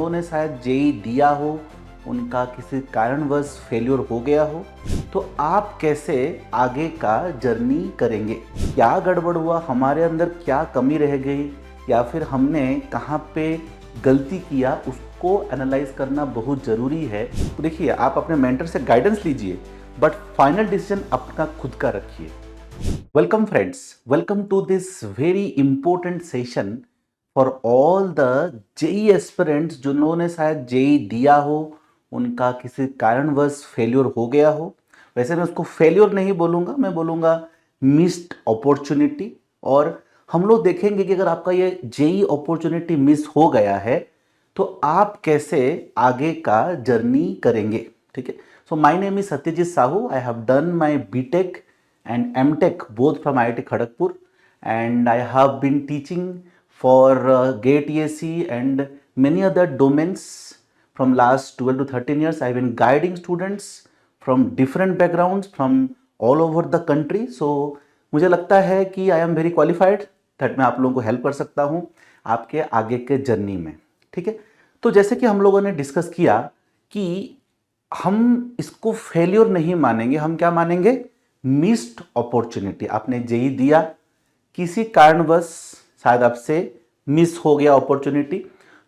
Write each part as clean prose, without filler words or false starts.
जिन्होंने शायद जेई दिया हो, उनका किसी कारणवश फेल्योर हो गया हो, तो आप कैसे आगे का जर्नी करेंगे? क्या गड़बड़ हुआ, हमारे अंदर क्या कमी रह गई, या फिर हमने कहाँ पे गलती किया, उसको एनालाइज करना बहुत ज़रूरी है। तो देखिए, आप अपने मेंटर से गाइडेंस लीजिए, बट फाइनल डिसीजन अपना खुद का रखिए। Welcome friends, welcome to this very important session for all the JEE aspirants जिन्होंने शायद जेई दिया हो, उनका किसी कारणवश फेल्योर हो गया हो। वैसे मैं उसको फेल्योर नहीं बोलूँगा, मैं बोलूँगा मिस्ड अपॉर्चुनिटी। और हम लोग देखेंगे कि अगर आपका ये जेई अपॉर्चुनिटी मिस हो गया है तो आप कैसे आगे का जर्नी करेंगे। ठीक है, so my name is Satyajit Sahu. I have done my BTech and MTech both from IIT Kharagpur, and I have been teaching for GATE ESE and many other domains from last 12 to 13 years. I've been guiding students from different backgrounds from all over the country. So मुझे लगता है कि I am very qualified that मैं आप लोगों को help कर सकता हूँ आपके आगे के जर्नी में। ठीक है, तो जैसे कि हम लोगों ने डिस्कस किया कि हम इसको फेल्योर नहीं मानेंगे, हम क्या मानेंगे? Missed opportunity. आपने जेई दिया, किसी कारणवश शायद आपसे मिस हो गया अपॉर्चुनिटी,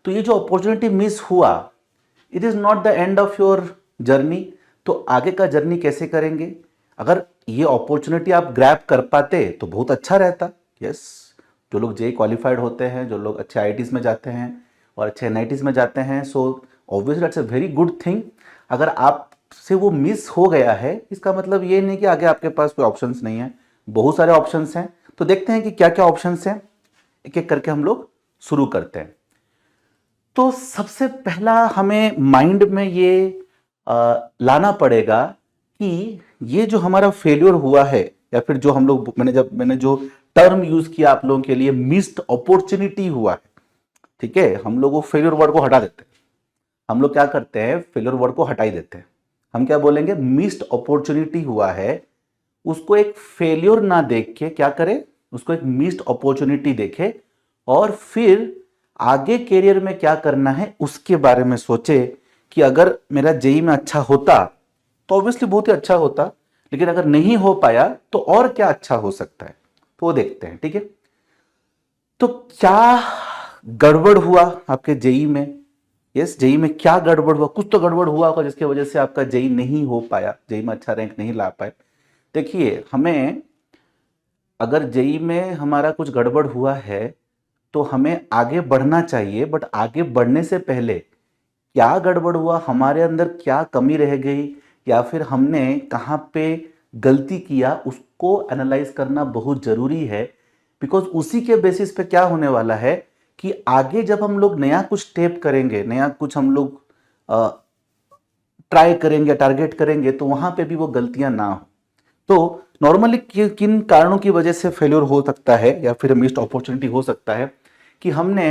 तो ये जो अपॉर्चुनिटी मिस हुआ, it is not the end of your journey. तो आगे का जर्नी कैसे करेंगे? अगर ये अपॉर्चुनिटी आप ग्रैब कर पाते तो बहुत अच्छा रहता। यस, जो लोग जेई क्वालिफाइड होते हैं, जो लोग अच्छे आईआईटीज में जाते हैं और अच्छे एनआईटीज में जाते हैं, so obviously that's a very good thing. अगर आप से वो मिस हो गया है, इसका मतलब ये नहीं कि आगे आपके पास कोई ऑप्शंस नहीं है, बहुत सारे ऑप्शंस हैं। तो देखते हैं कि क्या क्या ऑप्शंस हैं, एक एक करके हम लोग शुरू करते हैं। तो सबसे पहला हमें माइंड में ये लाना पड़ेगा कि ये जो हमारा फेल्योर हुआ है, या फिर जो हम लोग मैंने जो टर्म यूज किया आप लोगों के लिए, मिस्ड अपॉर्चुनिटी हुआ है। ठीक है, हम लोग वो फेल्योर वर्ड को हटा देते हैं। हम लोग क्या करते हैं? फेल्योर वर्ड को हटा ही देते हैं। हम क्या बोलेंगे? मिस्ड अपॉर्चुनिटी हुआ है, उसको एक फेल्योर ना देख के क्या करें? उसको एक मिस्ड अपॉर्चुनिटी देखे और फिर आगे कैरियर में क्या करना है उसके बारे में सोचे कि अगर मेरा जेई में अच्छा होता तो ऑब्वियसली बहुत ही अच्छा होता, लेकिन अगर नहीं हो पाया तो और क्या अच्छा हो सकता है, तो वो देखते हैं। ठीक है, तो क्या गड़बड़ हुआ आपके जेई में? यस, जेई में क्या गड़बड़ हुआ? कुछ तो गड़बड़ हुआ होगा जिसकी वजह से आपका जेई नहीं हो पाया, जेई में अच्छा रैंक नहीं ला पाए। देखिए, हमें अगर जेई में हमारा कुछ गड़बड़ हुआ है तो हमें आगे बढ़ना चाहिए, बट आगे बढ़ने से पहले क्या गड़बड़ हुआ, हमारे अंदर क्या कमी रह गई, या फिर हमने कहाँ पे गलती किया, उसको एनालाइज करना बहुत ज़रूरी है। बिकॉज उसी के बेसिस पे क्या होने वाला है कि आगे जब हम लोग नया कुछ स्टेप करेंगे, नया कुछ हम लोग ट्राई करेंगे, टारगेट करेंगे, तो वहां पे भी वो गलतियां ना हो। तो नॉर्मली किन कारणों की वजह से फेल्योर हो सकता है या फिर मिस्ड अपॉर्चुनिटी हो सकता है कि हमने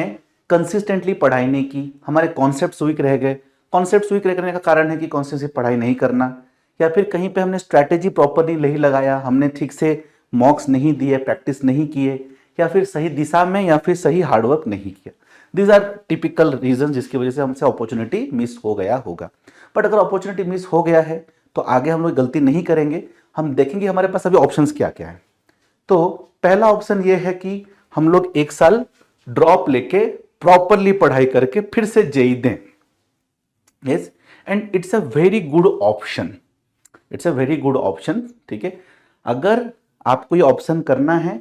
कंसिस्टेंटली पढ़ाई नहीं की, हमारे कॉन्सेप्ट्स वीक रह गए। कॉन्सेप्ट्स वीक रहने का कारण है कि कॉन्स्टेंटली पढ़ाई नहीं करना, या फिर कहीं पे हमने स्ट्रैटेजी प्रॉपरली नहीं लगाया, हमने ठीक से मॉक्स नहीं दिए, प्रैक्टिस नहीं किए, या फिर सही दिशा में या फिर सही हार्डवर्क नहीं किया। दीज आर टिपिकल रीजन जिसकी वजह से हमसे अपॉर्चुनिटी मिस हो गया होगा। बट अगर अपॉर्चुनिटी मिस हो गया है तो आगे हम लोग गलती नहीं करेंगे। हम देखेंगे हमारे पास अभी ऑप्शंस क्या क्या है। तो पहला ऑप्शन ये है कि हम लोग एक साल ड्रॉप लेके प्रॉपरली पढ़ाई करके फिर से जेई दें। Yes, and it's a very good option, it's a very good option. ठीक है, अगर आपको ये ऑप्शन करना है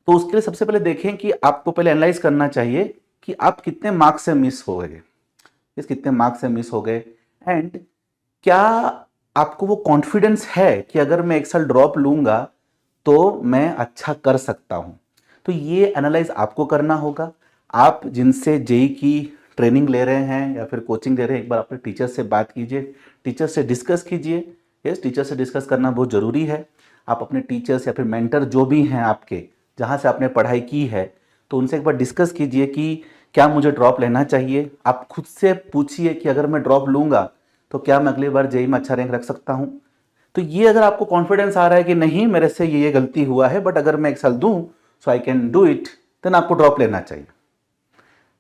तो उसके लिए सबसे पहले देखें कि आपको पहले एनालाइज करना चाहिए कि आप कितने मार्क्स से मिस हो गए, कितने मार्क्स से मिस हो गए, एंड क्या आपको वो कॉन्फिडेंस है कि अगर मैं एक साल ड्रॉप लूंगा तो मैं अच्छा कर सकता हूं। तो ये एनालाइज आपको करना होगा। आप जिनसे जेई की ट्रेनिंग ले रहे हैं या फिर कोचिंग दे रहे हैं, एक बार अपने टीचर से बात कीजिए, टीचर से डिस्कस कीजिए। यस, टीचर से डिस्कस करना बहुत ज़रूरी है। आप अपने टीचर्स या फिर मेंटर जो भी हैं आपके, जहाँ से आपने पढ़ाई की है, तो उनसे एक बार डिस्कस कीजिए कि क्या मुझे ड्रॉप लेना चाहिए। आप खुद से पूछिए कि अगर मैं ड्रॉप लूँगा तो क्या मैं अगली बार जेई में अच्छा रैंक रख सकता हूँ। तो ये अगर आपको कॉन्फिडेंस आ रहा है कि नहीं, मेरे से ये गलती हुआ है, बट अगर मैं एक साल दूं so I can do it, then आपको ड्रॉप लेना चाहिए।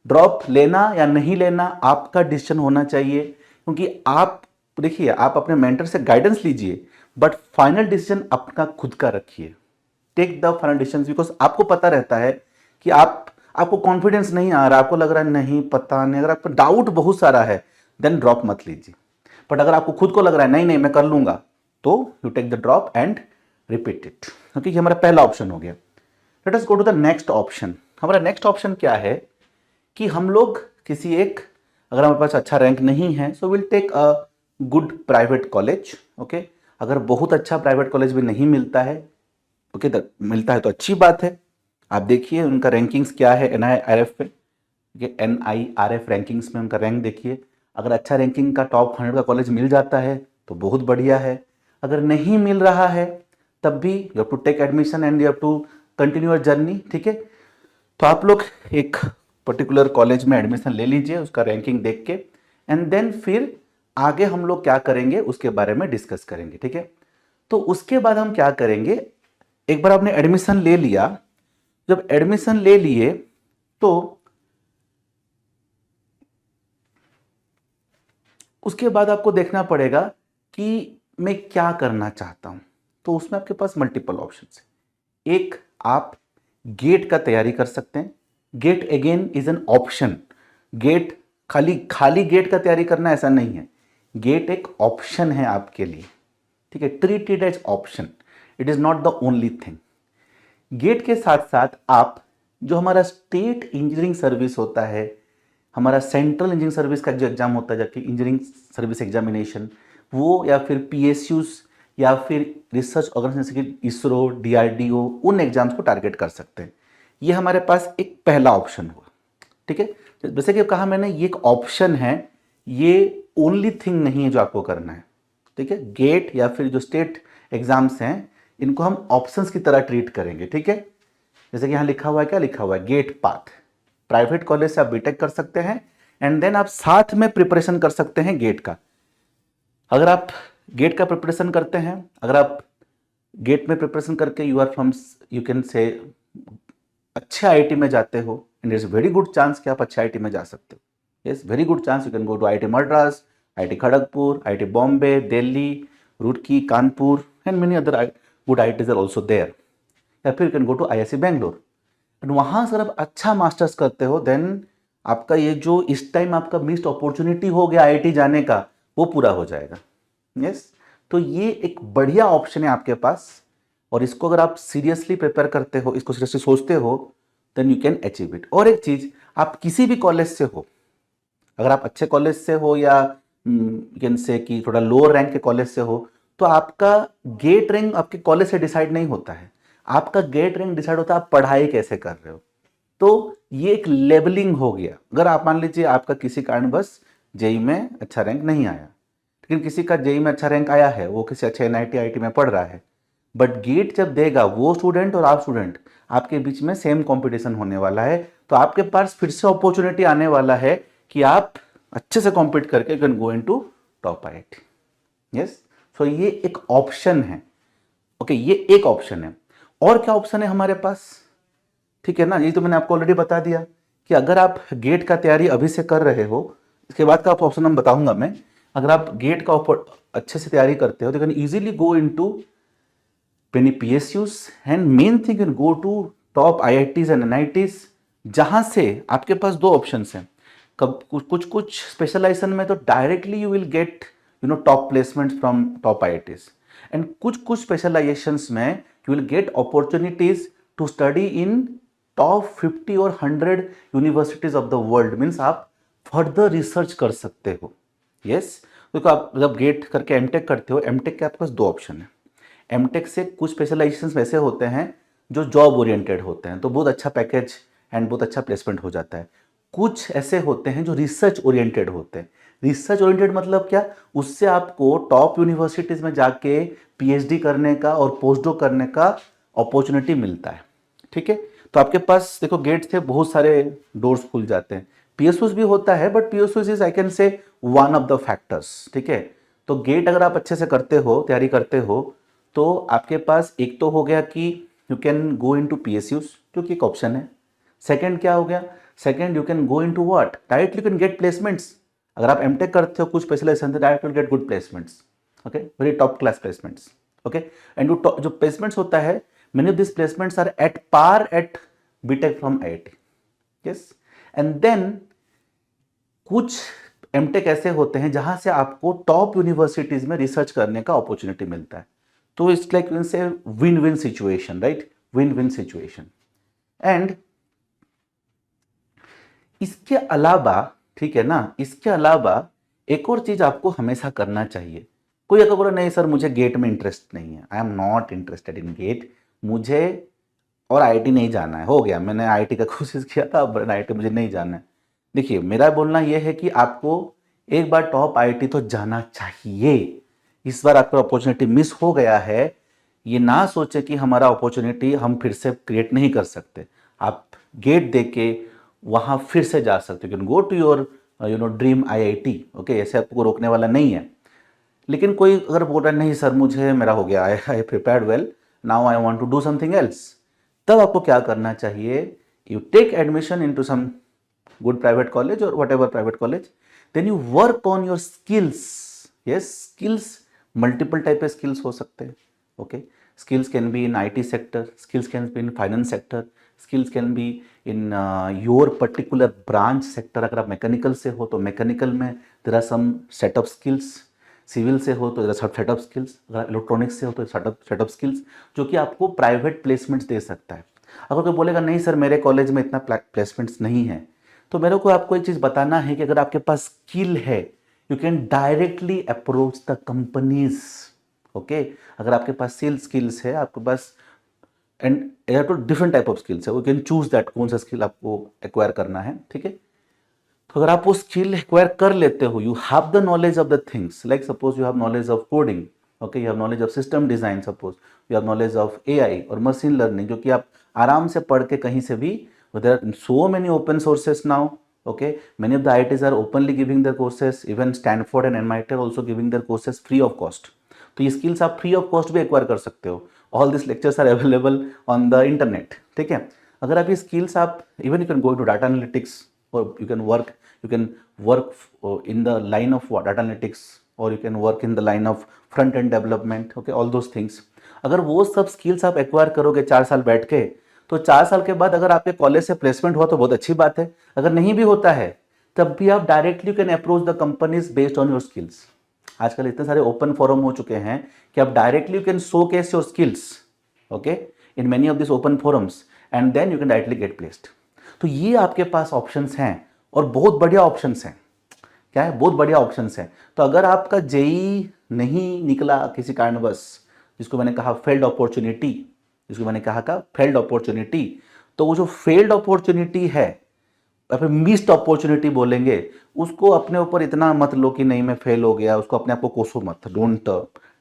ड्रॉप लेना या नहीं लेना आपका डिसीजन होना चाहिए, क्योंकि आप देखिए आप अपने मेंटर से गाइडेंस लीजिए, बट फाइनल डिसीजन अपना खुद का रखिए। Take the final decision, because आपको पता रहता है कि आपको कॉन्फिडेंस नहीं आ रहा, आपको लग रहा है नहीं पता नहीं, अगर आपको डाउट बहुत सारा है देन ड्रॉप मत लीजिए। बट अगर आपको खुद को लग रहा है नहीं नहीं मैं कर लूंगा, तो you take the drop and repeat it. क्योंकि ये हमारा पहला ऑप्शन हो गया। Let us go to the next option. हमारा नेक्स्ट ऑप्शन क्या है कि हम लोग किसी एक, अगर हमारे पास अच्छा रैंक नहीं है so will take a good private college. Okay, अगर बहुत अच्छा प्राइवेट कॉलेज भी नहीं मिलता है, ओके मिलता है तो अच्छी बात है। आप देखिए उनका रैंकिंग्स क्या है NIRF पे, NIRF रैंकिंग्स में उनका रैंक देखिए। अगर अच्छा रैंकिंग का टॉप 100 का कॉलेज मिल जाता है तो बहुत बढ़िया है। अगर नहीं मिल रहा है तब भी you have to take admission and you have to continue your journey. ठीक है, तो आप लोग एक पर्टिकुलर कॉलेज में एडमिशन ले लीजिए उसका रैंकिंग देख के, एंड देन फिर आगे हम लोग क्या करेंगे उसके बारे में डिस्कस करेंगे। ठीक है, तो उसके बाद हम क्या करेंगे, एक बार आपने एडमिशन ले लिया, जब एडमिशन ले लिए तो उसके बाद आपको देखना पड़ेगा कि मैं क्या करना चाहता हूं। तो उसमें आपके पास मल्टीपल ऑप्शंस है। एक, आप गेट का तैयारी कर सकते हैं। GATE again is an option. GATE खाली खाली गेट का तैयारी करना ऐसा नहीं है, गेट एक ऑप्शन है आपके लिए। ठीक है, treat it as option, it is not the only thing. GATE के साथ साथ आप जो हमारा स्टेट इंजीनियरिंग सर्विस होता है, हमारा सेंट्रल इंजीनियरिंग सर्विस का जो एग्जाम होता है जबकि इंजीनियरिंग सर्विस एग्जामिनेशन, वो या फिर PSUs या फिर रिसर्च ऑर्गेनाइजेशन ISRO DRDO उन एग्जाम्स को टारगेट कर सकते हैं। ये हमारे पास एक पहला ऑप्शन हुआ। ठीक है, जैसे कि कहा मैंने ये एक ऑप्शन है, ये ओनली थिंग नहीं है जो आपको करना है। ठीक है, गेट या फिर जो स्टेट एग्जाम्स हैं इनको हम ऑप्शंस की तरह ट्रीट करेंगे। ठीक है, जैसे कि यहाँ लिखा हुआ है, क्या लिखा हुआ है, गेट पाथ। प्राइवेट कॉलेज से आप बीटेक कर सकते हैं एंड देन आप साथ में प्रिपरेशन कर सकते हैं गेट का। अगर आप गेट का प्रिपरेशन करते हैं, अगर आप गेट में प्रिपरेशन करके you are from, you can say अच्छे IIT में जाते हो, and it's very good chance कि आप अच्छे IIT में जा सकते हो। Yes, very good chance, you can go to IIT Madras, IIT Kharagpur, IIT Bombay, Delhi, Roorkee, Kanpur and many other good IITs are also there. या फिर you can go to IISc Bangalore, and वहाँ से आप अच्छा मास्टर्स करते हो देन आपका ये जो इस टाइम आपका मिस्ड अपॉर्चुनिटी हो गया IIT जाने का वो पूरा हो जाएगा। यस, तो ये एक बढ़िया ऑप्शन है आपके पास, और इसको अगर आप सीरियसली प्रिपेयर करते हो, इसको सीरियसली सोचते हो, then you can achieve it. और एक चीज, आप किसी भी कॉलेज से हो, अगर आप अच्छे कॉलेज से हो या कैन से कि थोड़ा लोअर रैंक के कॉलेज से हो, तो आपका गेट रैंक आपके कॉलेज से डिसाइड नहीं होता है। आपका गेट रैंक डिसाइड होता है आप पढ़ाई कैसे कर रहे हो। तो ये एक लेबलिंग हो गया। अगर आप मान लीजिए आपका किसी कारणवश जेई में अच्छा रैंक नहीं आया, लेकिन किसी का जेई में अच्छा रैंक आया है, वो किसी अच्छे NIT IIT में पढ़ रहा है, बट गेट जब देगा वो स्टूडेंट और आप स्टूडेंट, आपके बीच में सेम कंपटीशन होने वाला है, तो आपके पास फिर से अपॉर्चुनिटी आने वाला है कि आप अच्छे से कॉम्पीट करके you can go into top IIT। Yes, so ये एक ऑप्शन है। ओके, ये एक ऑप्शन है। और क्या ऑप्शन है हमारे पास, ठीक है ना, ये तो मैंने आपको ऑलरेडी बता दिया कि अगर आप गेट का तैयारी अभी से कर रहे हो, इसके बाद का ऑप्शन हम बताऊंगा मैं। अगर आप गेट का अच्छे से तैयारी करते हो तो can easily go into many PSUs and main thing can go to top IITs and NITs, जहां से आपके पास दो ऑप्शंस हैं। कब कुछ स्पेशलाइजेशन में तो directly you will get top placement from top IITs, and कुछ स्पेशलाइजेशंस में you will get opportunities to study in top 50 और 100 universities of the world. Means आप फर्दर रिसर्च कर सकते हो। यस, तो आप जब गेट करके एमटेक करते हो, एमटेक के आपके पास दो ऑप्शन है। एमटेक से कुछ स्पेशलाइजेशंस वैसे होते हैं जो जॉब ओरिएंटेड होते हैं, तो बहुत अच्छा पैकेज एंड बहुत अच्छा प्लेसमेंट हो जाता है। कुछ ऐसे होते हैं जो रिसर्च ओरिएंटेड होते हैं। रिसर्च ओरिएंटेड मतलब क्या, उससे आपको टॉप यूनिवर्सिटीज में जाके PhD करने का और पोस्टडॉक करने का अपॉर्चुनिटी मिलता है। ठीक है, तो आपके पास देखो गेट से बहुत सारे डोर्स खुल जाते हैं। PSUs भी होता है, but PSUs is I can say one of the factors. ठीक है, तो गेट अगर आप अच्छे से करते हो, तैयारी करते हो, तो आपके पास एक तो हो गया कि you can go into PSUs, जो कि एक ऑप्शन है। सेकंड क्या हो गया, second, you can go into what, directly you can get placements. अगर आप एमटेक करते हो कुछ स्पेशलाइजेशन से, direct get good placements, okay, very top class placements, okay. And जो प्लेसमेंट्स होता है, many of this placements are at par at BTech from IIT, yes. And then कुछ एमटेक ऐसे होते हैं जहां से आपको टॉप यूनिवर्सिटीज में रिसर्च करने का अपॉर्चुनिटी मिलता है। तो इट्स लाइक से win win situation, right, win win situation. And इसके अलावा, ठीक है ना, इसके अलावा एक और चीज आपको हमेशा करना चाहिए। कोई अगर बोला नहीं सर मुझे गेट में इंटरेस्ट नहीं है, I am not interested in GATE, मुझे और आईआईटी नहीं जाना है, हो गया, मैंने आईआईटी का कोशिश किया था, अब आईआईटी मुझे नहीं जाना है। देखिए मेरा बोलना यह है कि आपको एक बार टॉप आईआईटी तो जाना चाहिए। इस बार आपका अपॉर्चुनिटी मिस हो गया है, ये ना सोचे कि हमारा अपॉर्चुनिटी हम फिर से क्रिएट नहीं कर सकते। आप गेट दे के वहाँ फिर से जा सकते हो, can go to your dream IIT, okay, ऐसे आपको रोकने वाला नहीं है। लेकिन कोई अगर बोल रहा है नहीं सर मुझे मेरा हो गया, I prepared well, now I want to do something else, तब आपको क्या करना चाहिए, you take admission into some good private college और whatever private college, then you work on your skills. Yes, skills multiple type के skills हो सकते हैं, okay. Skills can be in IT sector, skills can be in finance sector, skills can be in your particular branch sector. अगर आप mechanical से हो तो mechanical में there are some set of skills, civil से हो तो सेट ऑफ स्किल्स, अगर इलेक्ट्रॉनिक्स से हो तो सेट ऑफ स्किल्स जो कि आपको प्राइवेट प्लेसमेंट्स दे सकता है। अगर कोई बोलेगा नहीं सर मेरे कॉलेज में इतना प्लेसमेंट्स नहीं है, तो मेरे को आपको एक चीज़ बताना है कि अगर आपके पास स्किल है, you can directly approach the companies, okay. अगर आपके पास सेल्स स्किल्स है, आपके पास एंड तो डिफरेंट टाइप ऑफ स्किल्स है, यू कैन चूज दैट कौन सा स्किल आपको एक्वायर करना है, ठीक है। तो अगर आप वो स्किल एक्वायर कर लेते हो, you have the knowledge of the things, like suppose you have knowledge of coding, okay, you have knowledge of system design, suppose you have knowledge of AI और मशीन लर्निंग, जो कि आप आराम से पढ़ के कहीं से भी, there are so many open sources now, okay, many of the IITs are openly giving their courses, even Stanford and MIT are also giving their courses free of cost. तो ये स्किल्स आप फ्री ऑफ कॉस्ट भी acquire कर सकते हो, all this lectures are available on the internet, ठीक है। अगर आप ये स्किल्स आप even you can go to data analytics और you can work in the line of data analytics और you can work in the line of front end development, okay, all those things. अगर वो सब skills आप acquire करोगे 4 साल बैठ के, तो 4 साल के बाद अगर आपके कॉलेज से प्लेसमेंट हुआ तो बहुत अच्छी बात है, अगर नहीं भी होता है तब भी आप directly can approach the companies based on your skills. आजकल इतने सारे ओपन फोरम हो चुके हैं कि आप directly you can showcase your skills, okay, in many of this open forums, and then you can directly get placed. तो ये आपके पास ऑप्शंस हैं और बहुत बढ़िया ऑप्शंस हैं। क्या है? बहुत बढ़िया ऑप्शंस हैं। तो अगर आपका जेई नहीं निकला किसी कारणवश, जिसको मैंने कहा फेल्ड अपॉर्चुनिटी, तो वो जो फेल्ड अपॉर्चुनिटी है या फिर मिस्ड अपॉर्चुनिटी बोलेंगे, उसको अपने ऊपर इतना मत लो कि नहीं मैं फेल हो गया, उसको अपने आप को कोसो मत। Don't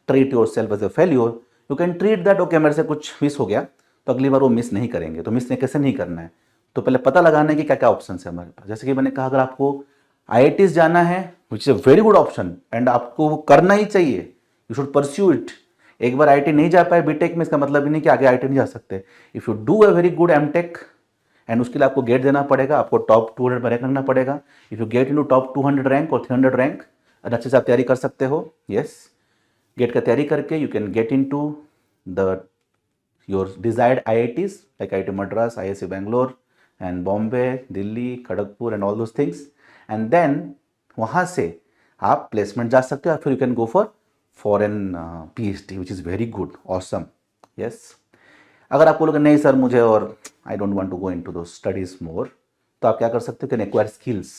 treat yourself as a failure, you can treat that okay मेरे से कुछ मिस हो गया तो अगली बार वो मिस नहीं करेंगे। तो मिस कैसे नहीं करना है, तो पहले पता लगाना है कि क्या क्या ऑप्शन है हमारे पास। जैसे कि मैंने कहा, अगर आपको IITs जाना है which is a very good option and आपको वो करना ही चाहिए, यू शुड परस्यू इट। एक बार IIT नहीं जा पाए बीटेक में, इसका मतलब ही नहीं कि आगे IIT नहीं जा सकते। If you do a very good MTech and उसके लिए आपको गेट देना पड़ेगा, आपको टॉप 200 में रैंक करना पड़ेगा। If you get into top 200 rank और 300 रैंक, अच्छे से आप तैयारी कर सकते हो। यस, गेट का तैयारी करके you can get into the your desired IITs like IIT Madras, IISc Bangalore and Bombay, Delhi, Kharagpur and all those things. And then वहाँ से आप प्लेसमेंट जा सकते हो, फिर you can go for foreign PhD which is very good, awesome. Yes, अगर आपको लगे नहीं सर मुझे और I don't want to go into those studies more, तो आप क्या कर सकते हो, कैन एक्वायर स्किल्स।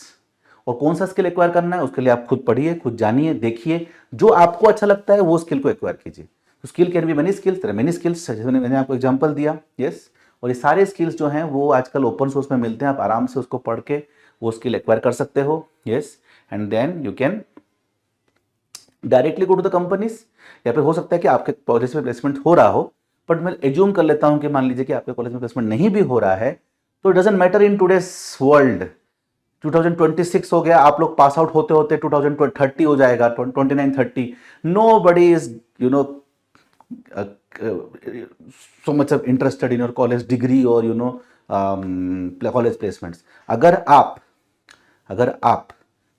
और कौन सा स्किल एक्वायर करना है उसके लिए आप खुद पढ़िए, खुद जानिए, देखिए, जो आपको अच्छा लगता है वो स्किल को एक्वायर कीजिए। तो skill can be many skills, many skills, जैसे मैंने आपको एग्जाम्पल दिया। यस, और ये सारे स्किल्स जो हैं वो आजकल ओपन सोर्स में मिलते हैं, आप आराम से उसको पढ़ के वो स्किल एक्वायर कर सकते हो। Yes, and then you can directly go to the companies, या फिर हो सकता है कि आपके कॉलेज में प्लेसमेंट हो रहा हो, बट मैं एज्यूम कर लेता हूं कि मान लीजिए कि आपके कॉलेज में प्लेसमेंट नहीं भी हो रहा है, तो it doesn't matter in today's world. 2026 हो गया, आप लोग पास आउट होते होते 2030 हो जाएगा, 29-30। Nobody is so much of interested in your college degree or college placements. अगर आप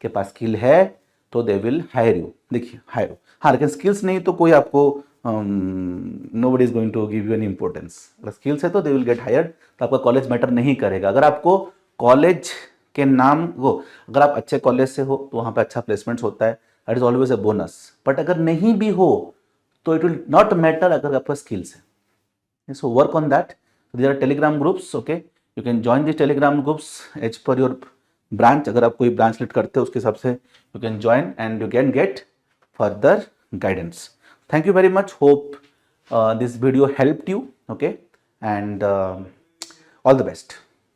के पास स्किल है तो दे विल हायर यू। देखिए हायर, हाँ, लेकिन स्किल्स नहीं तो कोई आपको nobody is going to give you any importance. अगर स्किल्स है तो दे विल गेट हायर्ड, तो आपका कॉलेज मैटर नहीं करेगा। अगर आपको कॉलेज के नाम वो, अगर आप अच्छे कॉलेज से हो तो वहाँ पे अच्छा प्लेसमेंट्स होता है, that is always a bonus. But अगर नहीं भी हो तो इट विल नॉट मैटर अगर आपका स्किल्स है। So work on that. There are Telegram groups, okay, you can join this Telegram groups as per your branch. अगर आप कोई ब्रांच लीड करते हो उसके हिसाब से you can join and you can gate further guidance. Thank you very much. Hope this video helped you. Okay, and all the best.